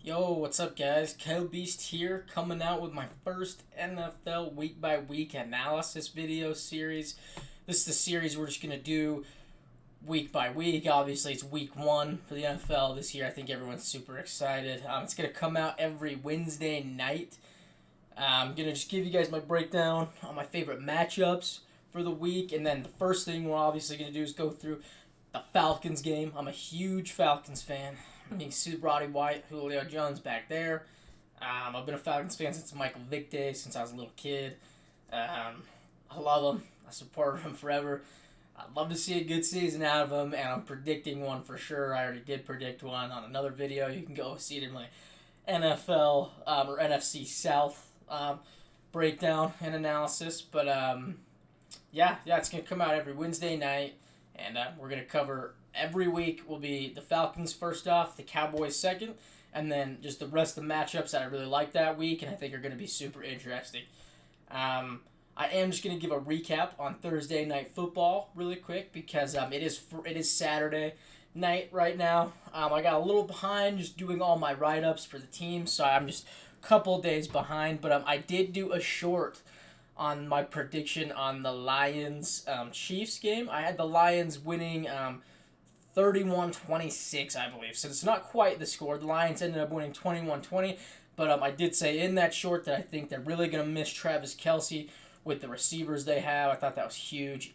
Yo, what's up, guys? Kyle Beast here, coming out with my first NFL week by week analysis video series. This is the series we're just gonna do week by week. Obviously, it's week one for the NFL this year. I think everyone's super excited. It's gonna come out every Wednesday night. I'm gonna just give you guys my breakdown on my favorite matchups for the week, and then the first thing we're obviously gonna do is go through the Falcons game. I'm a huge Falcons fan. I mean, Roddy White, Julio Jones back there. I've been a Falcons fan since Michael Vick days, since I was a little kid. I love him. I supported him forever. I'd love to see a good season out of him, and I'm predicting one for sure. I already did predict one on another video. You can go see it in my NFL or NFC South breakdown and analysis. But yeah, it's gonna come out every Wednesday night, and we're gonna cover every week. Will be the Falcons first off, the Cowboys second, and then just the rest of the matchups that I really like that week, and I think are gonna be super interesting. I am just gonna give a recap on Thursday night football really quick because it is Saturday night right now. I got a little behind just doing all my write ups for the team, so I'm just a couple days behind. But I did do a short on my prediction on the Lions Chiefs game. I had the Lions winning 31-26, I believe. So it's not quite the score. The Lions ended up winning 21-20. But I did say in that short that I think they're really going to miss Travis Kelce with the receivers they have. I thought that was huge.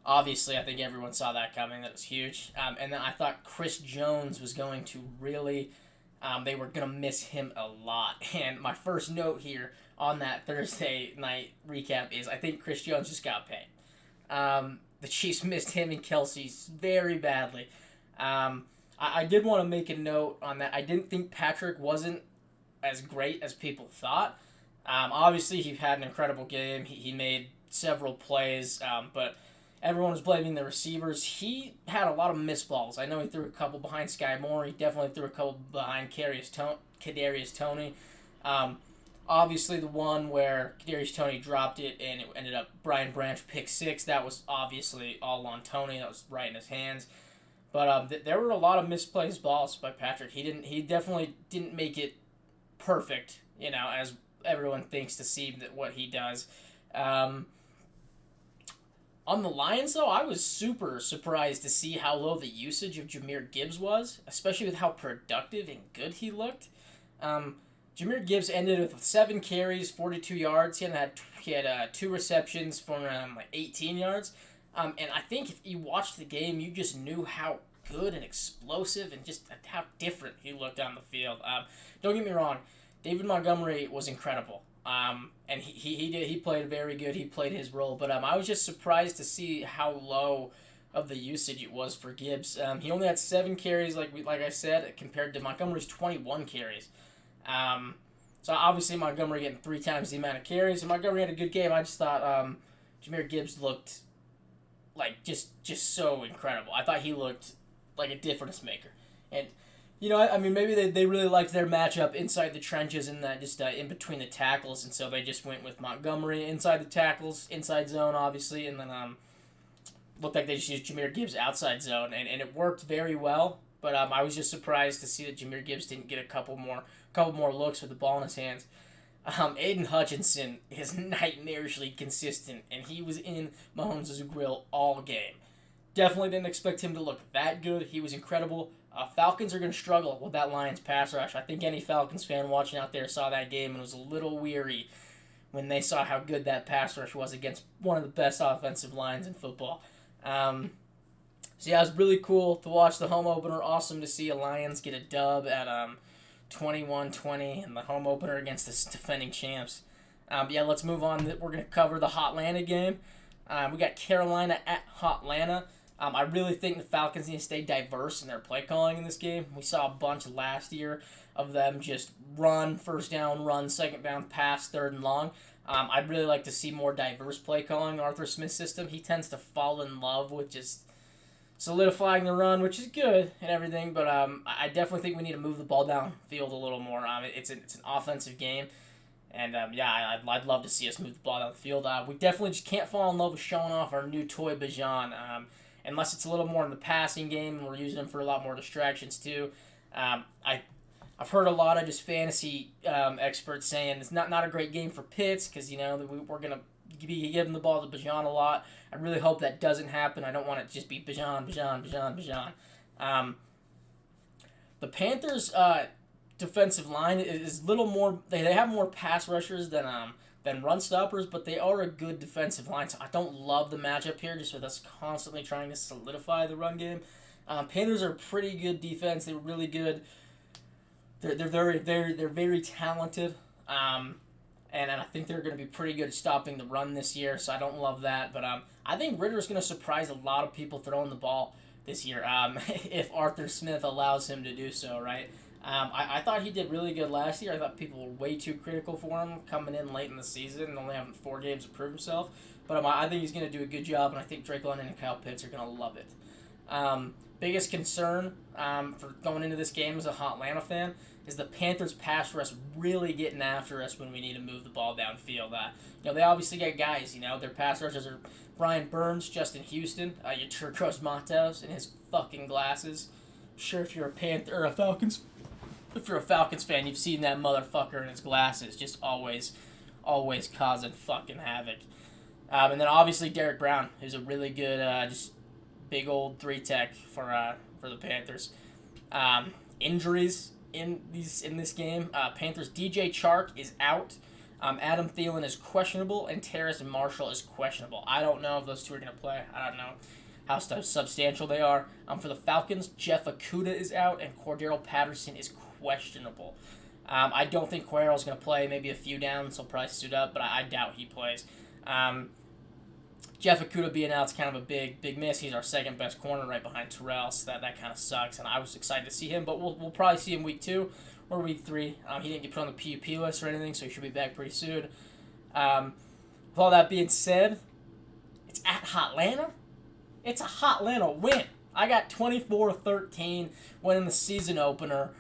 Obviously, I think everyone saw that coming. That was huge. And then I thought Chris Jones was going to really, they were going to miss him a lot. And my first note here on that Thursday night recap is I think Chris Jones just got paid. The Chiefs missed him and Kelce very badly. I did want to make a note on that. I didn't think Patrick wasn't as great as people thought. Obviously, he had an incredible game. He made several plays, but everyone was blaming the receivers. He had a lot of missed balls. I know he threw a couple behind Sky Moore. He definitely threw a couple behind Kadarius Toney. Um, Obviously, the one where Kadarius Toney dropped it and it ended up Brian Branch pick six. That was obviously all on Toney. That was right in his hands. But there were a lot of misplaced balls by Patrick. He definitely didn't make it perfect. As everyone thinks to see that what he does. Um, on the Lions, though, I was super surprised to see how low the usage of Jahmyr Gibbs was, especially with how productive and good he looked. Um, Jahmyr Gibbs ended with 7 carries, 42 yards. He had 2 receptions for like 18 yards. And I think if you watched the game, you just knew how good and explosive and just how different he looked on the field. Don't get me wrong, David Montgomery was incredible. And he played very good. He played his role, but I was just surprised to see how low of the usage it was for Gibbs. He only had 7 carries, like I said, compared to Montgomery's 21 carries. So obviously Montgomery getting 3 times the amount of carries, and Montgomery had a good game. I just thought Jahmyr Gibbs looked like just so incredible. I thought he looked like a difference maker, and I mean, maybe they really liked their matchup inside the trenches and that just in between the tackles, and so they just went with Montgomery inside the tackles, inside zone, obviously, and then looked like they just used Jahmyr Gibbs outside zone, and it worked very well. But I was just surprised to see that Jahmyr Gibbs didn't get a couple more looks with the ball in his hands. Aiden Hutchinson is nightmarishly consistent, and he was in Mahomes' grill all game. Definitely didn't expect him to look that good. He was incredible. Falcons are going to struggle with that Lions pass rush. I think any Falcons fan watching out there saw that game and was a little weary when they saw how good that pass rush was against one of the best offensive lines in football. So yeah, it was really cool to watch the home opener. Awesome to see a Lions get a dub at 21-20 in the home opener against the defending champs. Yeah, let's move on. We're going to cover the Hotlanta game. We got Carolina at Hotlanta. I really think the Falcons need to stay diverse in their play calling in this game. We saw a bunch last year of them just run, first down, run, second down, pass, third and long. I'd really like to see more diverse play calling in Arthur Smith's system. He tends to fall in love with just solidifying the run, which is good and everything, but I definitely think we need to move the ball downfield a little more. It's an offensive game, and yeah, I'd love to see us move the ball down the field. We definitely just can't fall in love with showing off our new toy Bajan, unless it's a little more in the passing game, and we're using him for a lot more distractions too. I I've heard a lot of just fantasy experts saying it's not a great game for Pitts because we're gonna be giving the ball to Bijan a lot. I really hope that doesn't happen. I don't want it to just be Bijan. Um, the Panthers' defensive line is little more. They have more pass rushers than run stoppers, but they are a good defensive line. So I don't love the matchup here, just with us constantly trying to solidify the run game. Panthers are a pretty good defense. They're really good. They're very talented. And I think they're going to be pretty good at stopping the run this year. So I don't love that, but I think Ritter's going to surprise a lot of people throwing the ball this year. If Arthur Smith allows him to do so, right? I thought he did really good last year. I thought people were way too critical for him coming in late in the season and only having 4 games to prove himself. But I think he's going to do a good job, and I think Drake London and Kyle Pitts are going to love it. Biggest concern for going into this game as a hot Atlanta fan is the Panthers' pass rush really getting after us when we need to move the ball downfield. They obviously get guys. Their pass rushers are Brian Burns, Justin Houston, Yeturkos Matos, and his fucking glasses. Sure, if you're a Panther or a Falcons, if you're a Falcons fan, you've seen that motherfucker in his glasses, just always causing fucking havoc. And then obviously Derek Brown, who's a really good, just big old 3-tech for the Panthers. Injuries in this game. Panthers DJ Chark is out. Adam Thielen is questionable, and Terrace Marshall is questionable. I don't know if those two are going to play. I don't know how substantial they are. For the Falcons, Jeff Okudah is out, and Cordero Patterson is questionable. I don't think Cordero's going to play. Maybe a few downs. He'll probably suit up, but I doubt he plays. Jeff Okudah being out is kind of a big miss. He's our second best corner right behind Terrell, so that kind of sucks. And I was excited to see him, but we'll probably see him week 2 or week 3. He didn't get put on the PUP list or anything, so he should be back pretty soon. With all that being said, it's at Hotlanta. It's a Hotlanta win. I got 24-13 winning the season opener.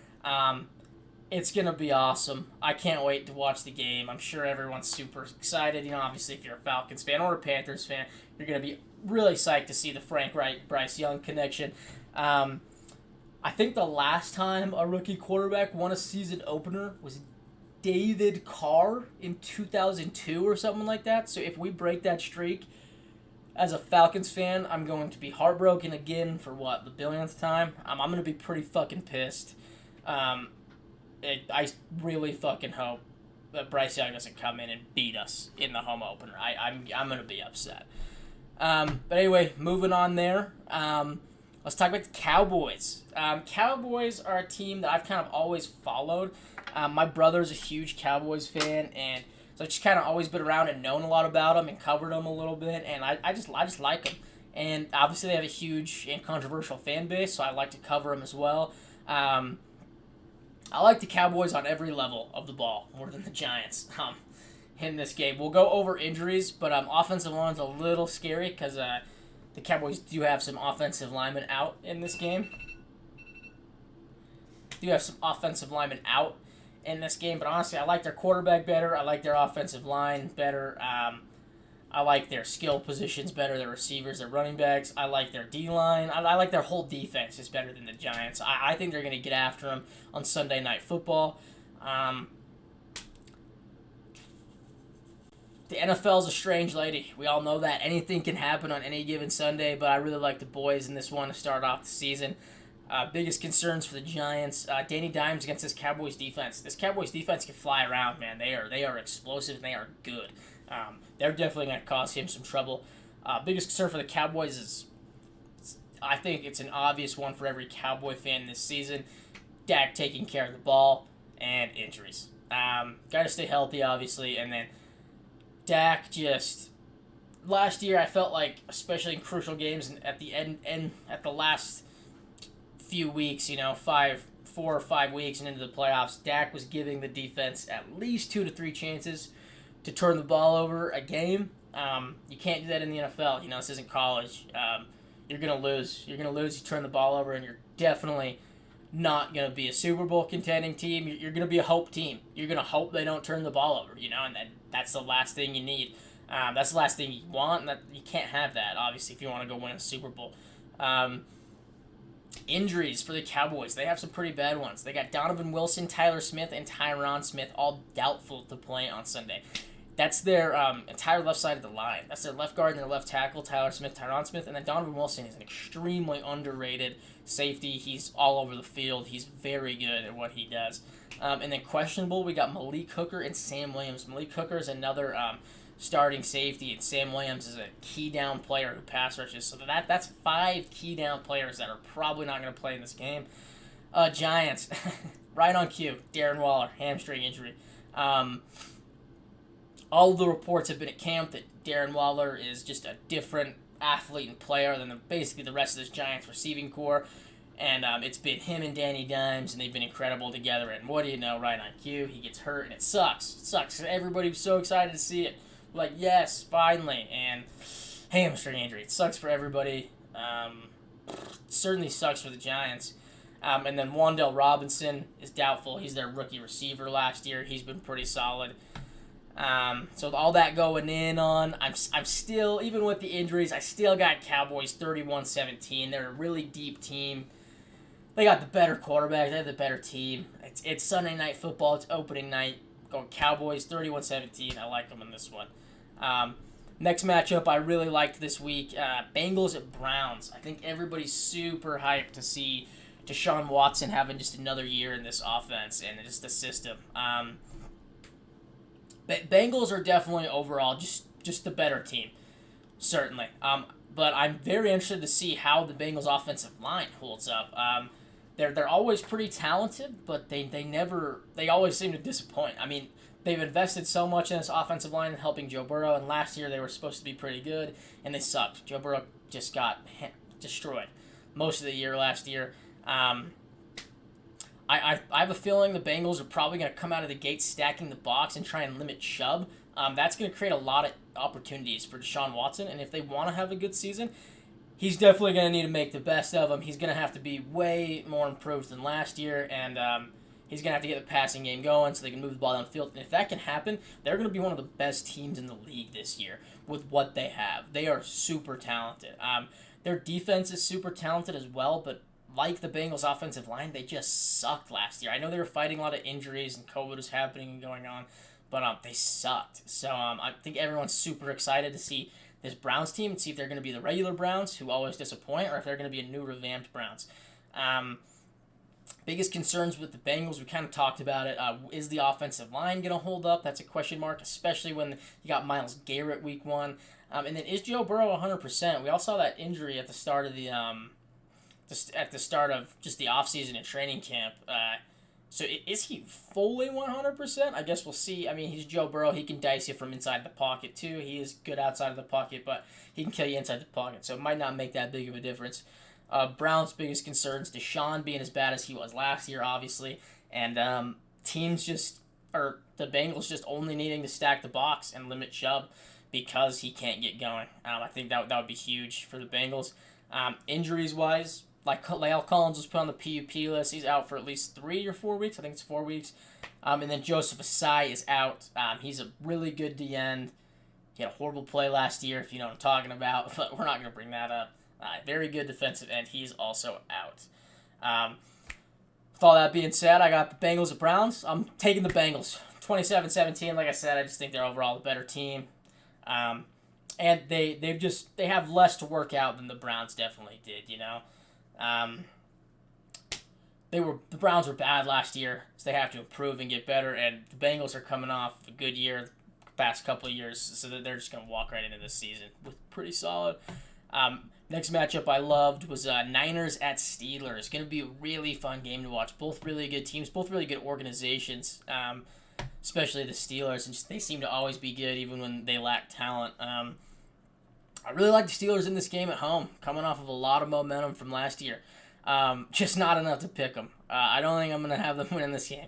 It's going to be awesome. I can't wait to watch the game. I'm sure everyone's super excited. Obviously, if you're a Falcons fan or a Panthers fan, you're going to be really psyched to see the Frank Reich, Bryce Young connection. I think the last time a rookie quarterback won a season opener was David Carr in 2002 or something like that. So if we break that streak, as a Falcons fan, I'm going to be heartbroken again for the billionth time. I'm going to be pretty fucking pissed. I really fucking hope that Bryce Young doesn't come in and beat us in the home opener. I'm going to be upset. But anyway, moving on there. Let's talk about the Cowboys. Cowboys are a team that I've kind of always followed. My brother's a huge Cowboys fan, and so I've just kind of always been around and known a lot about them and covered them a little bit, and I just like them. And obviously they have a huge and controversial fan base, so I like to cover them as well. I like the Cowboys on every level of the ball more than the Giants in this game. We'll go over injuries, but offensive line's a little scary because the Cowboys do have some offensive linemen out in this game. But honestly, I like their quarterback better. I like their offensive line better. I like their skill positions better, their receivers, their running backs. I like their D-line. I like their whole defense is better than the Giants. I think they're going to get after them on Sunday Night Football. The NFL's a strange lady. We all know that. Anything can happen on any given Sunday, but I really like the boys in this one to start off the season. Biggest concerns for the Giants, Danny Dimes against this Cowboys defense. This Cowboys defense can fly around, man. They are explosive and they are good. They're definitely going to cause him some trouble. Biggest concern for the Cowboys is, I think it's an obvious one for every Cowboy fan this season. Dak taking care of the ball and injuries. Got to stay healthy, obviously, and then Dak just last year I felt like, especially in crucial games and at the end at the last few weeks, 4 or 5 weeks and into the playoffs, Dak was giving the defense at least 2 to 3 chances to turn the ball over a game. You can't do that in the NFL. This isn't college. You're going to lose. You turn the ball over, and you're definitely not going to be a Super Bowl contending team. You're going to be a hope team. You're going to hope they don't turn the ball over, and that's the last thing you need. That's the last thing you want, and that you can't have that, obviously, if you want to go win a Super Bowl. Injuries for the Cowboys. They have some pretty bad ones. They got Donovan Wilson, Tyler Smith, and Tyron Smith all doubtful to play on Sunday. That's their entire left side of the line. That's their left guard and their left tackle, Tyler Smith, Tyron Smith. And then Donovan Wilson is an extremely underrated safety. He's all over the field. He's very good at what he does. And then questionable, we got Malik Hooker and Sam Williams. Malik Hooker is another starting safety, and Sam Williams is a key down player who pass rushes. So that's 5 key down players that are probably not going to play in this game. Giants, right on cue. Darren Waller, hamstring injury. All of the reports have been at camp that Darren Waller is just a different athlete and player than basically the rest of this Giants receiving core. And it's been him and Danny Dimes, and they've been incredible together. And what do you know, right on cue, he gets hurt, and it sucks. It sucks. Everybody was so excited to see it. Like, yes, finally. And hamstring injury. It sucks for everybody. Certainly sucks for the Giants. And then Wan'Dale Robinson is doubtful. He's their rookie receiver last year. He's been pretty solid. So all that going in on, I'm still, even with the injuries, I still got Cowboys 31-17. They're a really deep team. They got the better quarterback. They have the better team. It's Sunday Night Football. It's opening night. Going Cowboys 31-17. I like them in this one. Next matchup I really liked this week, Bengals at Browns. I think everybody's super hyped to see Deshaun Watson having just another year in this offense and just the system. Bengals are definitely overall just the better team, certainly. But I'm very interested to see how the Bengals offensive line holds up. They're always pretty talented, but they always seem to disappoint. I mean, they've invested so much in this offensive line helping Joe Burrow, and last year they were supposed to be pretty good, and they sucked. Joe Burrow just got destroyed most of the year last year. I have a feeling the Bengals are probably going to come out of the gate stacking the box and try and limit Chubb. That's going to create a lot of opportunities for Deshaun Watson, and if they want to have a good season, he's definitely going to need to make the best of them. He's going to have to be way more improved than last year, and he's going to have to get the passing game going so they can move the ball down the field. And if that can happen, they're going to be one of the best teams in the league this year with what they have. They are super talented. Their defense is super talented as well, but like the Bengals' offensive line, they just sucked last year. I know they were fighting a lot of injuries and COVID was happening and going on, but they sucked. So I think everyone's super excited to see this Browns team and see if they're going to be the regular Browns, who always disappoint, or if they're going to be a new revamped Browns. Biggest concerns with the Bengals, we kind of talked about it. Is the offensive line going to hold up? That's a question mark, especially when you got Myles Garrett week 1. And then is Joe Burrow 100%? We all saw that injury at the start of the just the offseason and training camp. So is he fully 100%? I guess we'll see. I mean, he's Joe Burrow. He can dice you from inside the pocket, too. He is good outside of the pocket, but he can kill you inside the pocket. So it might not make that big of a difference. Browns' biggest concerns, Deshaun being as bad as he was last year, obviously. And the Bengals just only needing to stack the box and limit Chubb because he can't get going. I think that would be huge for the Bengals. Injuries-wise, like La'el Collins was put on the PUP list. He's out for at least 3 or 4 weeks. I think it's 4 weeks. And then Joseph Asai is out. He's a really good D-end. He had a horrible play last year, if you know what I'm talking about, but we're not going to bring that up. Very good defensive end. He's also out. With all that being said, I got the Bengals and Browns. I'm taking the Bengals. 27-17, like I said, I just think they're overall the better team. And they have less to work out than the Browns definitely did, you know. The Browns were bad last year, so they have to improve and get better, and the Bengals are coming off a good year the past couple of years, so they're just going to walk right into this season with pretty solid. Next matchup I loved was Niners at Steelers. Going to be a really fun game to watch. Both really good teams, both really good organizations, especially the Steelers. And they seem to always be good even when they lack talent. I really like the Steelers in this game at home, coming off of a lot of momentum from last year. Just not enough to pick them. I don't think I'm going to have them win this game.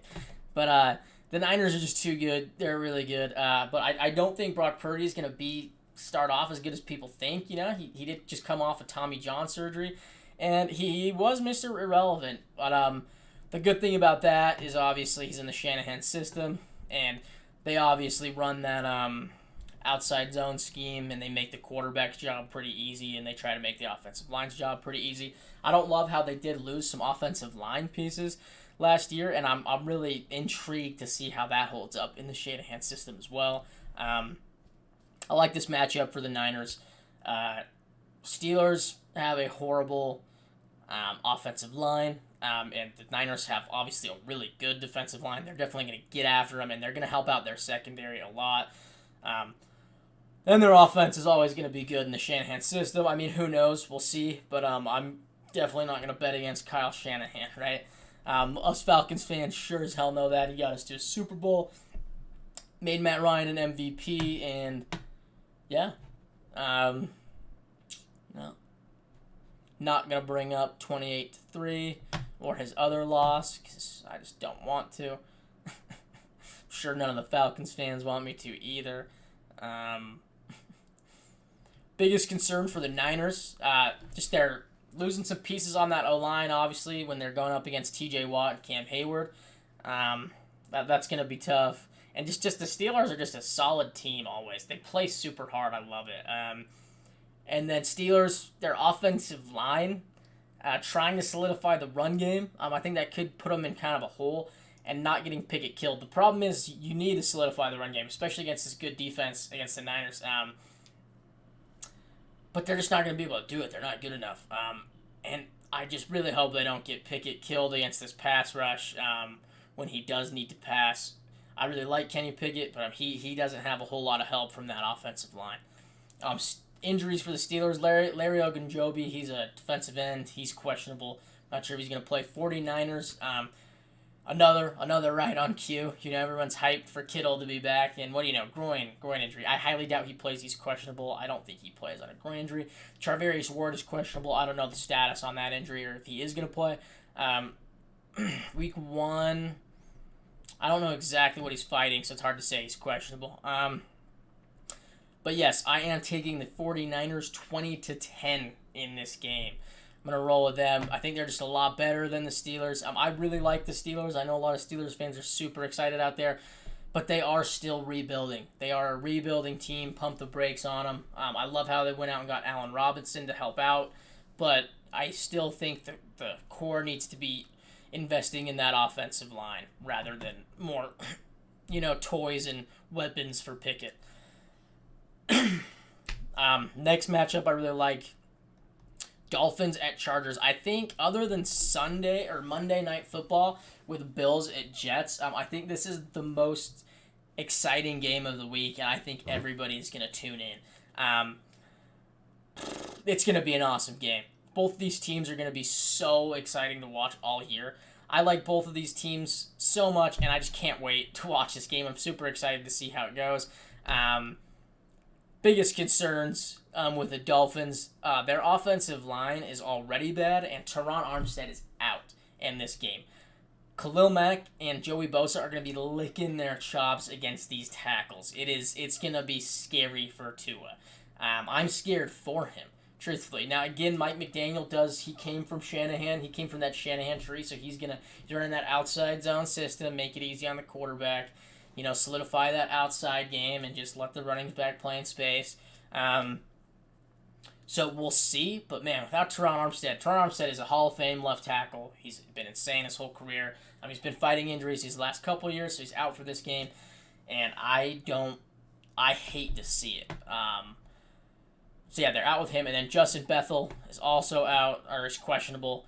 But the Niners are just too good. They're really good. But I don't think Brock Purdy is going to start off as good as people think. You know, he did just come off of Tommy John surgery, and he was Mr. Irrelevant. But the good thing about that is obviously he's in the Shanahan system, and they obviously run that outside zone scheme, and they make the quarterback's job pretty easy, and they try to make the offensive line's job pretty easy. I don't love how they did lose some offensive line pieces last year, and I'm really intrigued to see how that holds up in the Shanahan system as well. I like this matchup for the Niners. Steelers have a horrible offensive line, and the Niners have obviously a really good defensive line. They're definitely going to get after them, and they're going to help out their secondary a lot. And their offense is always going to be good in the Shanahan system. I mean, who knows? We'll see. But I'm definitely not going to bet against Kyle Shanahan, right? Us Falcons fans sure as hell know that. He got us to a Super Bowl, made Matt Ryan an MVP, and yeah. No. Not going to bring up 28-3 or his other loss because I just don't want to. I'm sure none of the Falcons fans want me to either. Biggest concern for the Niners, just they're losing some pieces on that O-line, obviously, when they're going up against T.J. Watt and Cam Hayward. That's going to be tough. And just the Steelers are just a solid team always. They play super hard. I love it. And then Steelers, their offensive line, trying to solidify the run game. I think that could put them in kind of a hole and not getting Pickett killed. The problem is you need to solidify the run game, especially against this good defense against the Niners. But they're just not going to be able to do it. They're not good enough. And I just really hope they don't get Pickett killed against this pass rush when he does need to pass. I really like Kenny Pickett, but he doesn't have a whole lot of help from that offensive line. Injuries for the Steelers, Larry Ogunjobi, he's a defensive end. He's questionable. Not sure if he's going to play. 49ers, another right on cue. You know, everyone's hyped for Kittle to be back. And what do you know? Groin injury. I highly doubt he plays. He's questionable. I don't think he plays on a groin injury. Charvarius Ward is questionable. I don't know the status on that injury or if he is going to play. Week 1, I don't know exactly what he's fighting, so it's hard to say. He's questionable. But yes, I am taking the 49ers 20-10 in this game. I'm going to roll with them. I think they're just a lot better than the Steelers. I really like the Steelers. I know a lot of Steelers fans are super excited out there, but they are still rebuilding. They are a rebuilding team. Pump the brakes on them. I love how they went out and got Allen Robinson to help out, but I still think that the core needs to be investing in that offensive line rather than more, toys and weapons for Pickett. Next matchup I really like, Dolphins at Chargers. I think other than Sunday or Monday Night Football with Bills at Jets, I think this is the most exciting game of the week, and I think everybody's going to tune in. It's going to be an awesome game. Both these teams are going to be so exciting to watch all year. I like both of these teams so much, and I just can't wait to watch this game. I'm super excited to see how it goes. Biggest concerns with the Dolphins, their offensive line is already bad, and Teron Armstead is out in this game. Khalil Mack and Joey Bosa are going to be licking their chops against these tackles. It's going to be scary for Tua. I'm scared for him, truthfully. Now, again, Mike McDaniel he came from Shanahan. He came from that Shanahan tree, so he's running that outside zone system, make it easy on the quarterback. Solidify that outside game and just let the running back play in space. So we'll see. But, man, without Teron Armstead is a Hall of Fame left tackle. He's been insane his whole career. He's been fighting injuries these last couple of years, so he's out for this game. And I hate to see it. So, yeah, they're out with him. And then Justin Bethel is also out, or is questionable.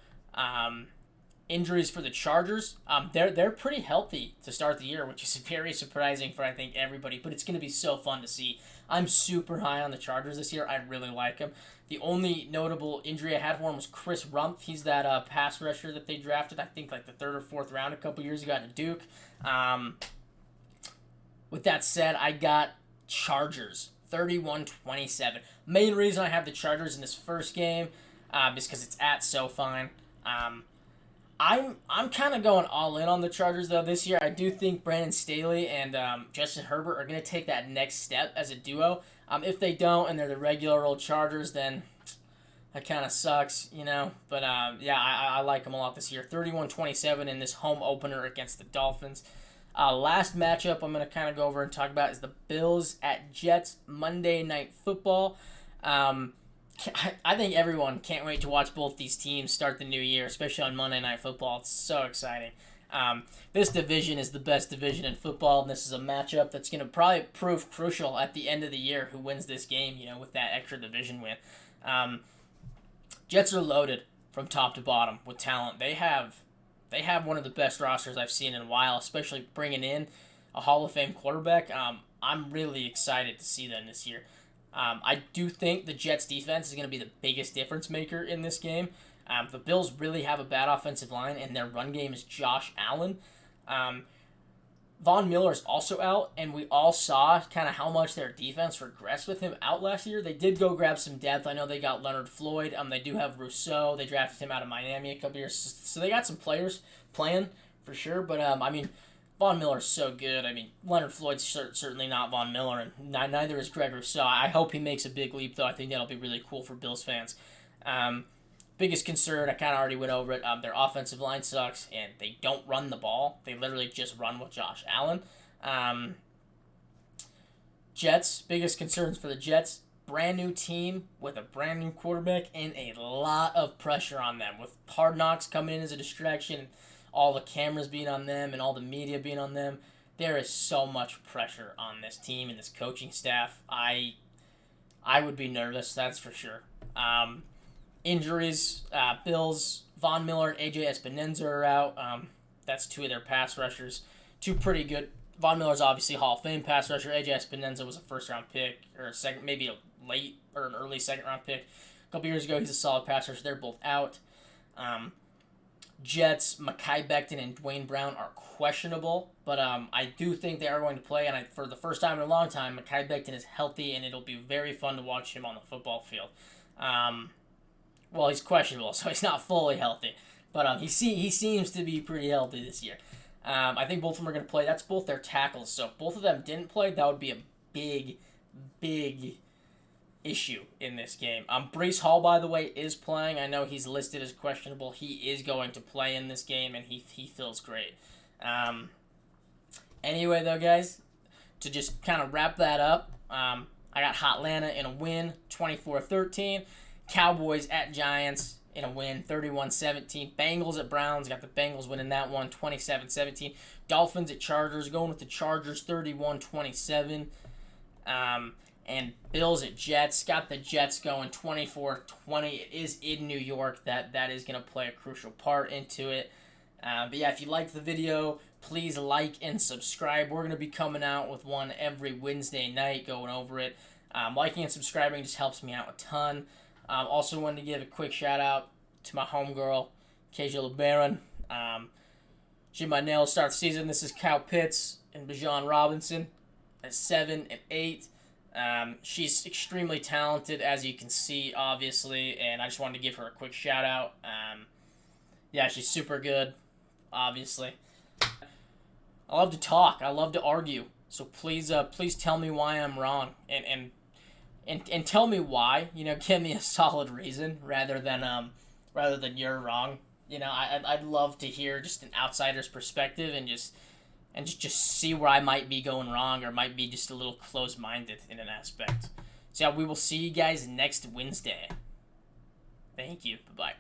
Injuries for the Chargers, they're pretty healthy to start the year, which is very surprising for, I think, everybody. But it's going to be so fun to see. I'm super high on the Chargers this year. I really like them. The only notable injury I had for him was Chris Rumpf. He's that pass rusher that they drafted, I think, like the 3rd or 4th round a couple years ago at Duke. With that said, I got Chargers, 31-27. Main reason I have the Chargers in this first game is because it's at SoFi. I'm kind of going all in on the Chargers, though, this year. I do think Brandon Staley and Justin Herbert are going to take that next step as a duo. If they don't and they're the regular old Chargers, then that kind of sucks, But, I like them a lot this year. 31-27 in this home opener against the Dolphins. Last matchup I'm going to kind of go over and talk about is the Bills at Jets Monday Night Football. I think everyone can't wait to watch both these teams start the new year, especially on Monday Night Football. It's so exciting. This division is the best division in football, and this is a matchup that's going to probably prove crucial at the end of the year who wins this game, with that extra division win. Jets are loaded from top to bottom with talent. They have one of the best rosters I've seen in a while, especially bringing in a Hall of Fame quarterback. I'm really excited to see them this year. I do think the Jets defense is going to be the biggest difference maker in this game. The Bills really have a bad offensive line, and their run game is Josh Allen. Von Miller is also out, and we all saw kind of how much their defense regressed with him out last year. They did go grab some depth. I know they got Leonard Floyd. They do have Rousseau. They drafted him out of Miami a couple years. So they got some players playing for sure. But, Von Miller's so good. Leonard Floyd's certainly not Von Miller, and neither is Greg Rousseau. I hope he makes a big leap, though. I think that'll be really cool for Bills fans. Biggest concern, I kind of already went over it, their offensive line sucks, and they don't run the ball. They literally just run with Josh Allen. Jets, biggest concerns for the Jets, brand new team with a brand new quarterback and a lot of pressure on them. With Hard Knocks coming in as a distraction, all the cameras being on them and all the media being on them, there is so much pressure on this team and this coaching staff. I would be nervous, that's for sure. Injuries, Bills, Von Miller and AJ Espinoza are out. That's two of their pass rushers. Two pretty good. Von Miller's obviously Hall of Fame pass rusher. AJ Espinoza was a first-round pick, or a second, maybe a late or an early second-round pick. A couple years ago, he's a solid pass rusher. They're both out. Jets, Mekhi Becton and Dwayne Brown are questionable, but I do think they are going to play, and for the first time in a long time, Mekhi Becton is healthy, and it'll be very fun to watch him on the football field. Well, he's questionable, so he's not fully healthy. But he seems to be pretty healthy this year. I think both of them are going to play. That's both their tackles. So if both of them didn't play, that would be a big, big issue in this game. Breece Hall, by the way, is playing. I know he's listed as questionable. He is going to play in this game, and he feels great. Anyway, though, guys, to just kind of wrap that up, I got Hotlanta in a win, 24-13. Cowboys at Giants in a win, 31-17. Bengals at Browns, got the Bengals winning that one, 27-17. Dolphins at Chargers, going with the Chargers, 31-27. And Bills at Jets, got the Jets going, 24-20. It is in New York. That is going to play a crucial part into it. But yeah, if you liked the video, please like and subscribe. We're going to be coming out with one every Wednesday night, going over it. Liking and subscribing just helps me out a ton. Also wanted to give a quick shout out to my homegirl, Keisha LeBaron. She my nails start the season. This is Kyle Pitts and Bijan Robinson at 7 and 8. She's extremely talented, as you can see, obviously, and I just wanted to give her a quick shout out. Yeah, she's super good, obviously. I love to talk. I love to argue. So please tell me why I'm wrong, and tell me why. Give me a solid reason rather than you're wrong. I'd love to hear just an outsider's perspective and just see where I might be going wrong or might be just a little close-minded in an aspect. So yeah, we will see you guys next Wednesday. Thank you. Bye-bye.